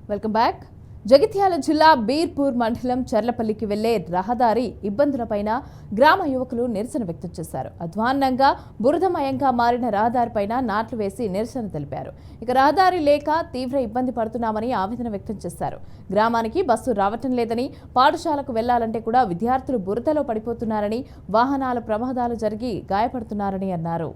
Welcome back. Jagtial జిల్లా బీర్పూర్ మండలం చర్లపల్లికి వెళ్లే రహదారి ఇబ్బందులపైన గ్రామ యువకులు నిరసన వ్యక్తం చేశారు. అధ్వాన్నంగా బురదమయంగా మారిన రహదారిపైన నాట్లు వేసి నిరసన తెలిపారు. ఇక రహదారి లేక తీవ్ర ఇబ్బంది పడుతున్నామని ఆవేదన వ్యక్తం చేశారు. గ్రామానికి బస్సు రావటం లేదని, పాఠశాలకు వెళ్లాలంటే కూడా విద్యార్థులు బురదలో పడిపోతున్నారని, వాహనాల ప్రమాదాలు జరిగి గాయపడుతున్నారని అన్నారు.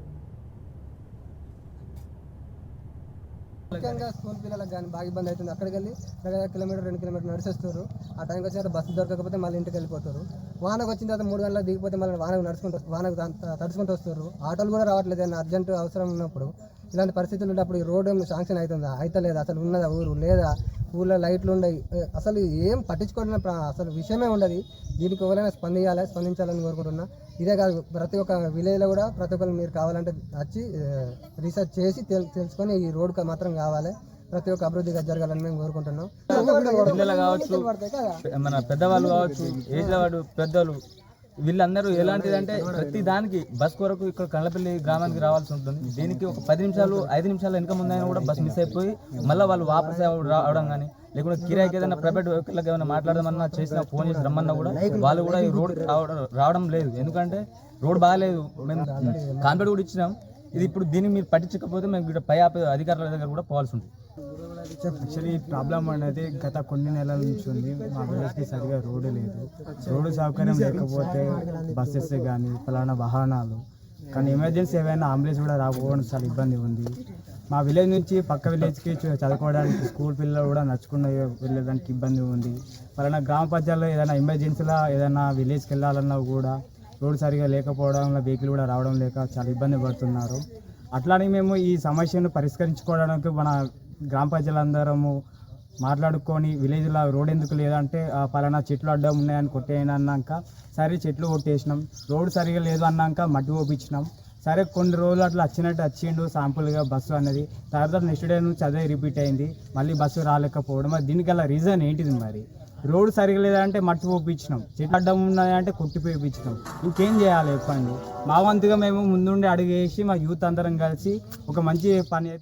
ముఖ్యంగా స్కూల్ పిల్లలకు కానీ బాగా ఇబ్బంది అవుతుంది. అక్కడికి వెళ్ళి దగ్గర కిలోమీటర్ 2 కిలోమీటర్లు నడిచేస్తారు. ఆ టైంకి వచ్చాక బస్సు దొరకకపోతే మళ్ళీ ఇంటికి వెళ్ళిపోతారు. వానకు వచ్చిన తర్వాత 3 గంటలకు దిగిపోతే మళ్ళీ వానకు తడుచుకుంటూ వస్తారు. ఆటోలు కూడా రావట్లేదు. ఏదైనా అర్జెంటు అవసరం ఉన్నప్పుడు ఇలాంటి పరిస్థితులు ఉన్నప్పుడు ఈ రోడ్డు శాంక్షన్ అవుతుందా, అయితే లేదా, అసలు ఉన్నదా ఊరు లేదా, ఊళ్ళో లైట్లు ఉండవు, అసలు ఏం పట్టించుకోవడం అసలు విషయమే ఉండదు. దీనికి ఎవరైనా స్పందించాలని కోరుకుంటున్నా. ఇదే కాదు, ప్రతి ఒక్క విలేజ్లో కూడా ప్రతి ఒక్కరు మీరు కావాలంటే వచ్చి రీసెర్చ్ చేసి తెలుసుకొని ఈ రోడ్డు మాత్రం కావాలి. ప్రతి ఒక్క అభివృద్ధిగా జరగాలని మేము కోరుకుంటున్నాం. పిల్లలు కావచ్చు, మన పెద్దవాళ్ళు కావచ్చు, ఏజ్ వాడు పెద్దలు వీళ్ళందరూ ఎలాంటిదంటే ప్రతి దానికి బస్ కొరకు ఇక్కడ కళ్ళపల్లి గ్రామానికి రావాల్సి ఉంటుంది. దీనికి ఒక 10 నిమిషాలు 5 నిమిషాలు వెనక ముందైనా కూడా బస్ మిస్ అయిపోయి మళ్ళీ వాళ్ళు వాపస్ రావడం కానీ, లేకుంటే కిరాయికి ఏదైనా ప్రైవేట్ వెహికల్కి ఏమైనా మాట్లాడమన్నా చేసినా, ఫోన్ చేసి రమ్మన్నా కూడా వాళ్ళు కూడా ఈ రోడ్ రావడం లేదు. ఎందుకంటే రోడ్ బాగాలేదు. మేము కాంప్లీట్ కూడా ఇచ్చినాం. ఇది ఇప్పుడు దీన్ని మీరు పట్టించకపోతే మేము ఇక్కడ పై అధికారుల దగ్గర కూడా పోవాల్సి ఉంటుంది. యాక్చువల్లీ ఈ ప్రాబ్లం అనేది గత కొన్ని నెలల నుంచి ఉంది. మా విలేజ్కి సరిగా రోడ్డు లేదు. రోడ్డు సౌకర్యం లేకపోతే బస్సెస్ కానీ ఫలానా వాహనాలు కానీ ఎమర్జెన్సీ ఏమైనా అంబులెన్స్ కూడా రాకపోవడం చాలా ఇబ్బంది ఉంది. మా విలేజ్ నుంచి పక్క విలేజ్కి చదువుకోవడానికి స్కూల్ పిల్లలు కూడా నడుచుకుని వెళ్ళడానికి ఇబ్బంది ఉంది. ఫలానా గ్రామ పంచాయతీలో ఏదైనా ఎమర్జెన్సీలో ఏదైనా విలేజ్కి వెళ్ళాలన్నా కూడా రోడ్డు సరిగా లేకపోవడం వల్ల వెహికల్ కూడా రావడం లేక చాలా ఇబ్బంది పడుతున్నారు. అట్లానే మేము ఈ సమస్యను పరిష్కరించుకోవడానికి మన గ్రామ ప్రజలందరము మాట్లాడుకొని విలేజ్లో రోడ్ ఎందుకు లేదంటే పలానా చెట్లు అడ్డం ఉన్నాయని కొట్టేయని అన్నాక సరే చెట్లు కొట్టేసినాం. రోడ్ సరిగా లేదు అన్నాక మట్టి పోపించినాం. సరే కొన్ని రోజులు అట్లా వచ్చిండు శాంపుల్గా బస్సు అనేది. తర్వాత నెక్స్ట్ డే నుంచి అదే రిపీట్ అయింది. మళ్ళీ బస్సు రాలేకపోవడం. మరి దీనికల్లా రీజన్ ఏంటిది? మరి రోడ్డు సరిగా లేదంటే మట్టి పోపించినాం, చెట్లు అడ్డం ఉన్నాయంటే కొట్టి పోయించినాం. ఇంకేం చేయాలి చెప్పండి? మా వంతుగా మేము ముందుండి అడుగేసి మా యూత్ అందరం కలిసి ఒక మంచి పని అయితే